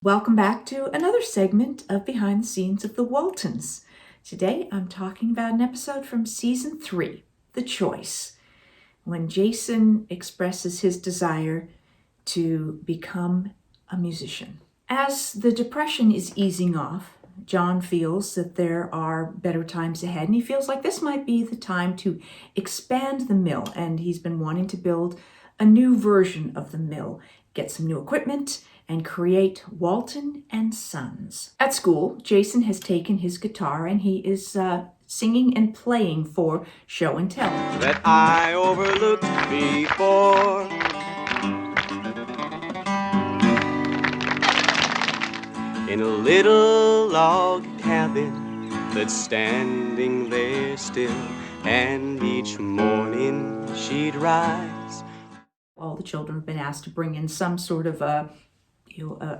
Welcome back to another segment of Behind the Scenes of the Waltons. Today I'm talking about an episode from season 3, The Choice, when Jason expresses his desire to become a musician. As the depression is easing off, Jon feels that there are better times ahead, and he feels like this might be the time to expand the mill, and he's been wanting to build a new version of the mill, get some new equipment, and create Walton and Sons. At school, Jason has taken his guitar and he is singing and playing for show and tell. That I overlooked before. In a little log cabin that's standing there still, and each morning she'd rise. All the children have been asked to bring in some sort of a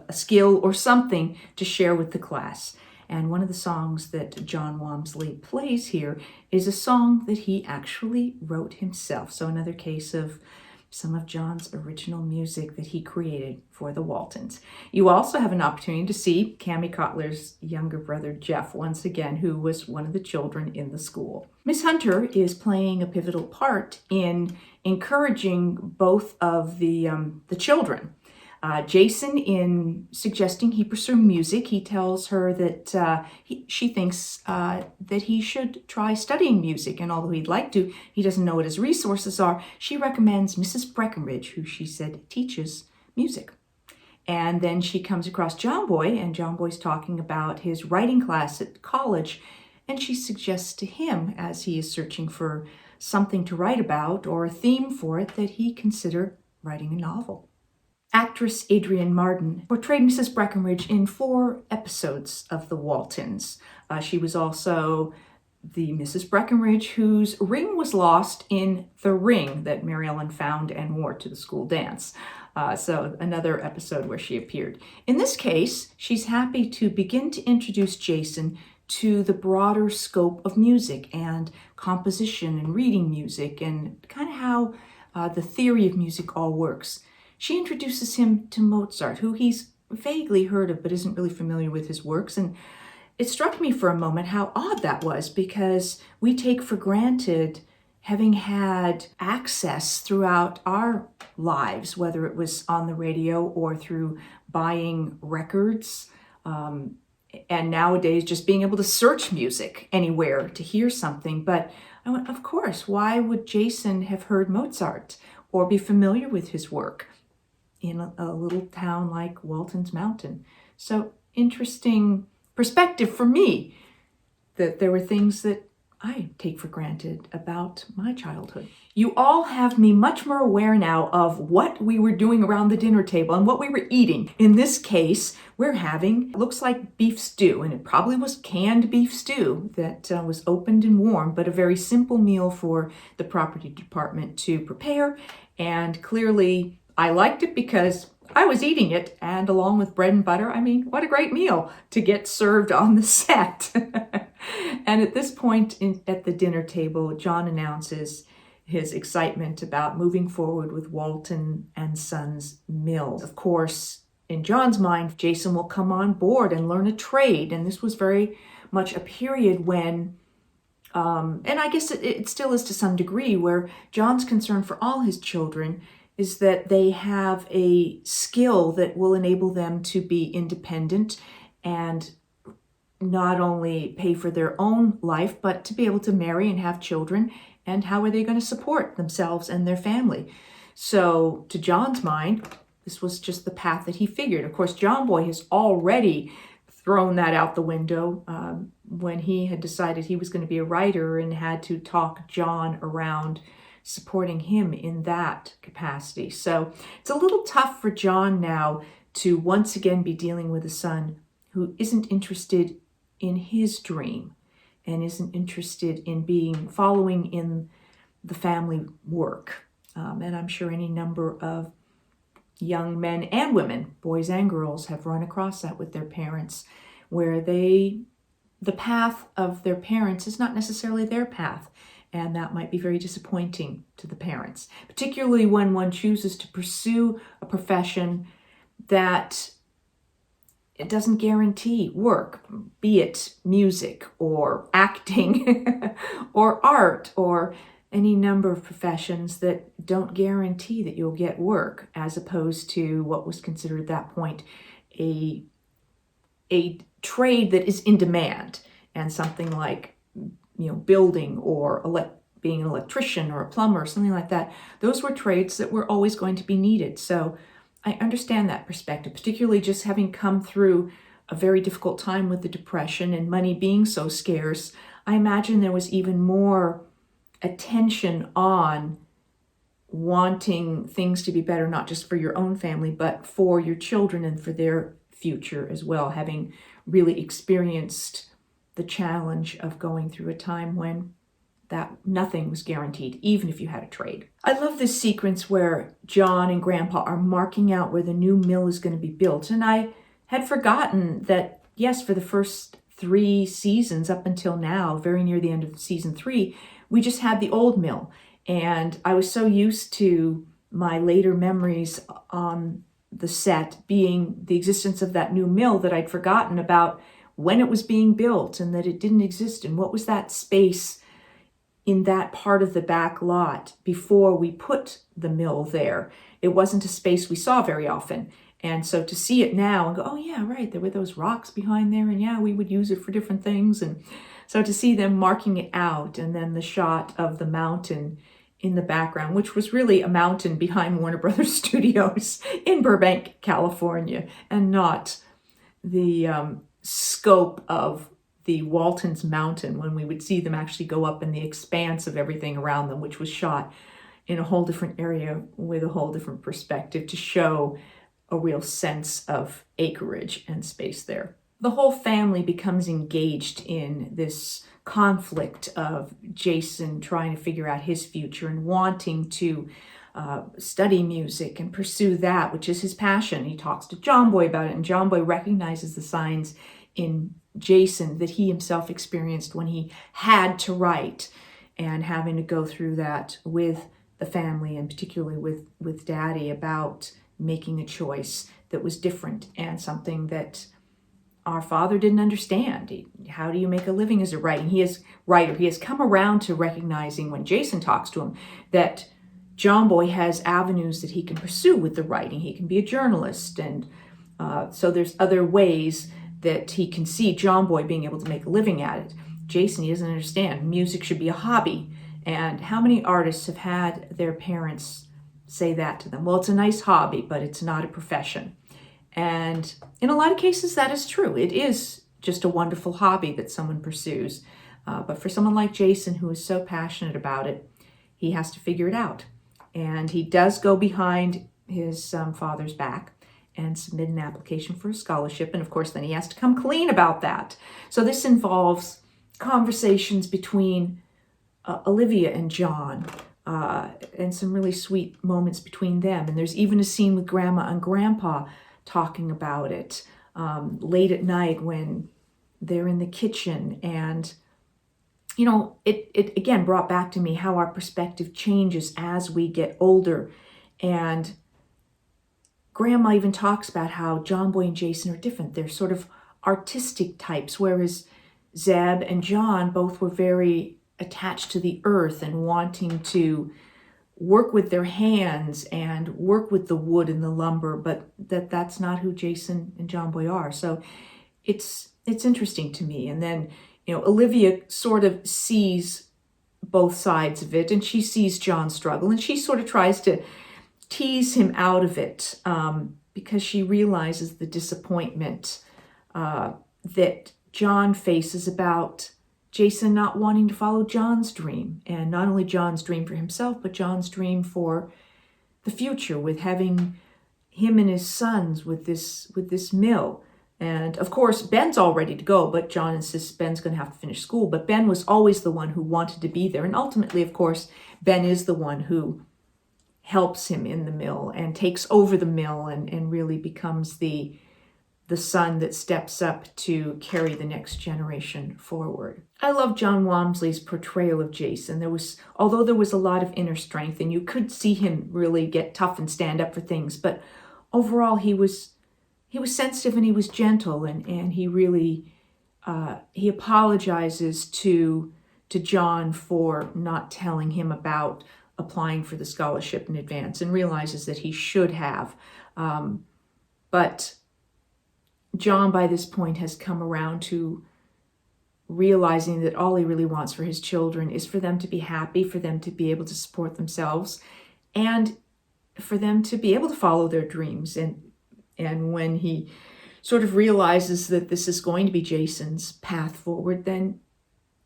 skill or something to share with the class. And one of the songs that Jon Walmsley plays here is a song that he actually wrote himself. So another case of some of Jon's original music that he created for the Waltons. You also have an opportunity to see Cammie Cotler's younger brother, Jeff, once again, who was one of the children in the school. Miss Hunter is playing a pivotal part in encouraging both of the children. Jason, in suggesting he pursue music, he tells her that she thinks that he should try studying music, and although he'd like to, he doesn't know what his resources are. She recommends Mrs. Breckenridge, who she said teaches music. And then she comes across John Boy, and John Boy's talking about his writing class at college, and she suggests to him, as he is searching for something to write about or a theme for it, that he consider writing a novel. Actress Adrienne Martin portrayed Mrs. Breckenridge in 4 episodes of The Waltons. She was also the Mrs. Breckenridge whose ring was lost in the ring that Mary Ellen found and wore to the school dance. So another episode where she appeared. In this case, she's happy to begin to introduce Jason to the broader scope of music and composition and reading music and kind of how the theory of music all works. She introduces him to Mozart, who he's vaguely heard of but isn't really familiar with his works. And it struck me for a moment how odd that was, because we take for granted having had access throughout our lives, whether it was on the radio or through buying records, and nowadays just being able to search music anywhere to hear something. But I went, of course, why would Jason have heard Mozart or be familiar with his work in a little town like Walton's Mountain? So interesting perspective for me that there were things that I take for granted about my childhood. You all have me much more aware now of what we were doing around the dinner table and what we were eating. In this case, we're having, looks like beef stew, and it probably was canned beef stew that was opened and warmed, but a very simple meal for the property department to prepare. And clearly, I liked it because I was eating it, and along with bread and butter, I mean, what a great meal to get served on the set. And at this point at the dinner table, Jon announces his excitement about moving forward with Walton and Sons Mill. Of course, in Jon's mind, Jason will come on board and learn a trade, and this was very much a period when and I guess it still is to some degree, where Jon's concern for all his children is that they have a skill that will enable them to be independent and not only pay for their own life, but to be able to marry and have children. And how are they going to support themselves and their family? So to Jon's mind, this was just the path that he figured. Of course, John Boy has already thrown that out the window when he had decided he was going to be a writer and had to talk Jon around supporting him in that capacity. So it's a little tough for Jon now to once again be dealing with a son who isn't interested in his dream and isn't interested in following in the family work. And I'm sure any number of young men and women, boys and girls, have run across that with their parents, where the path of their parents is not necessarily their path. And that might be very disappointing to the parents, particularly when one chooses to pursue a profession that it doesn't guarantee work, be it music or acting or art or any number of professions that don't guarantee that you'll get work, as opposed to what was considered at that point a trade that is in demand, and something like building or being an electrician or a plumber or something like that. Those were trades that were always going to be needed. So I understand that perspective, particularly just having come through a very difficult time with the Depression and money being so scarce. I imagine there was even more attention on wanting things to be better, not just for your own family, but for your children and for their future as well, having really experienced the challenge of going through a time when that nothing was guaranteed, even if you had a trade. I love this sequence where Jon and Grandpa are marking out where the new mill is going to be built. And I had forgotten that, yes, for the first 3 seasons up until now, very near the end of season 3, we just had the old mill. And I was so used to my later memories on the set being the existence of that new mill that I'd forgotten about when it was being built and that it didn't exist, and what was that space in that part of the back lot before we put the mill there. It wasn't a space we saw very often. And so to see it now and go, oh yeah, right, there were those rocks behind there, and yeah, we would use it for different things. And so to see them marking it out, and then the shot of the mountain in the background, which was really a mountain behind Warner Brothers Studios in Burbank, California, and not the scope of the Waltons mountain, when we would see them actually go up in the expanse of everything around them, which was shot in a whole different area with a whole different perspective to show a real sense of acreage and space there. The whole family becomes engaged in this conflict of Jason trying to figure out his future and wanting to study music and pursue that, which is his passion. He talks to John Boy about it, and John Boy recognizes the signs in Jason that he himself experienced when he had to write, and having to go through that with the family, and particularly with Daddy, about making a choice that was different and something that our father didn't understand. How do you make a living as a writer? He has come around to recognizing, when Jason talks to him, that John Boy has avenues that he can pursue with the writing. He can be a journalist, and so there's other ways that he can see John Boy being able to make a living at it. Jason, he doesn't understand. Music should be a hobby. And how many artists have had their parents say that to them? Well, it's a nice hobby, but it's not a profession. And in a lot of cases, that is true. It is just a wonderful hobby that someone pursues. But for someone like Jason, who is so passionate about it, he has to figure it out. And he does go behind his father's back and submit an application for a scholarship. And of course, then he has to come clean about that. So this involves conversations between Olivia and Jon, and some really sweet moments between them. And there's even a scene with Grandma and Grandpa talking about it late at night when they're in the kitchen. And, it again brought back to me how our perspective changes as we get older. And Grandma even talks about how John Boy and Jason are different. They're sort of artistic types, whereas Zeb and Jon both were very attached to the earth and wanting to work with their hands and work with the wood and the lumber, but that's not who Jason and John Boy are. So it's interesting to me. And then, Olivia sort of sees both sides of it, and she sees Jon's struggle, and she sort of tries to tease him out of it because she realizes the disappointment that Jon faces about Jason not wanting to follow Jon's dream, and not only Jon's dream for himself, but Jon's dream for the future, with having him and his sons with this mill. And of course, Ben's all ready to go, but Jon insists Ben's going to have to finish school. But Ben was always the one who wanted to be there, and ultimately, of course, Ben is the one who helps him in the mill and takes over the mill and really becomes the son that steps up to carry the next generation forward. I love Jon Walmsley's portrayal of Jason. Although there was a lot of inner strength, and you could see him really get tough and stand up for things, but overall he was sensitive and he was gentle, and he really he apologizes to Jon for not telling him about applying for the scholarship in advance, and realizes that he should have. But Jon, by this point, has come around to realizing that all he really wants for his children is for them to be happy, for them to be able to support themselves, and for them to be able to follow their dreams. And when he sort of realizes that this is going to be Jason's path forward, then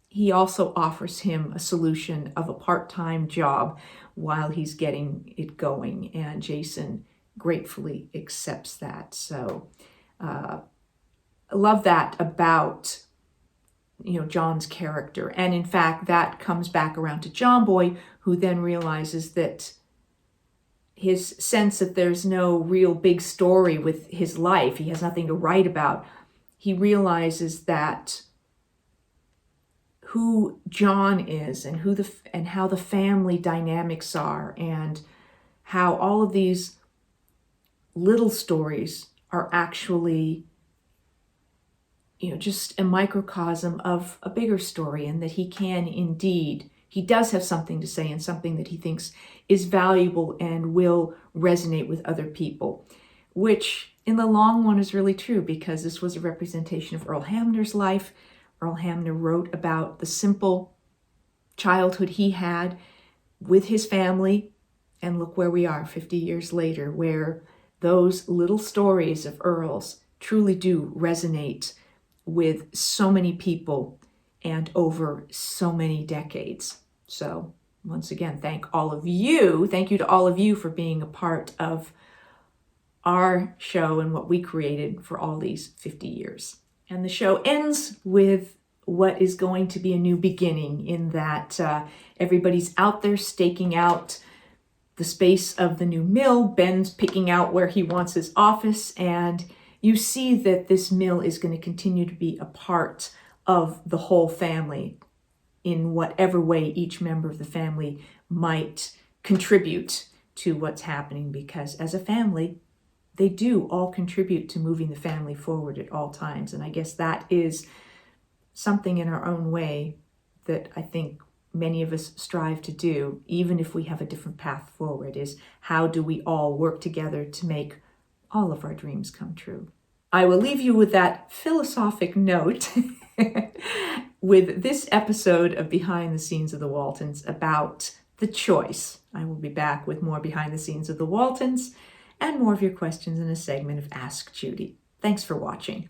he also offers him a solution of a part-time job while he's getting it going, and Jason gratefully accepts that. So I love that about Jon's character. And in fact, that comes back around to John Boy, who then realizes that his sense that there's no real big story with his life, he has nothing to write about, he realizes that who Jon is, and how the family dynamics are, and how all of these little stories are actually just a microcosm of a bigger story, and that he does have something to say, and something that he thinks is valuable and will resonate with other people, which in the long run is really true, because this was a representation of Earl Hamner's life. Earl Hamner wrote about the simple childhood he had with his family, and look where we are 50 years later, where those little stories of Earl's truly do resonate with so many people and over so many decades. So once again, thank you to all of you for being a part of our show and what we created for all these 50 years. And the show ends with what is going to be a new beginning, in that everybody's out there staking out the space of the new mill. Ben's picking out where he wants his office, and you see that this mill is going to continue to be a part of the whole family in whatever way each member of the family might contribute to what's happening, because as a family, they do all contribute to moving the family forward at all times. And I guess that is something in our own way that I think many of us strive to do, even if we have a different path forward, is how do we all work together to make all of our dreams come true. I will leave you with that philosophic note with this episode of Behind the Scenes of the Waltons about the choice. I will be back with more Behind the Scenes of the Waltons and more of your questions in a segment of Ask Judy. Thanks for watching.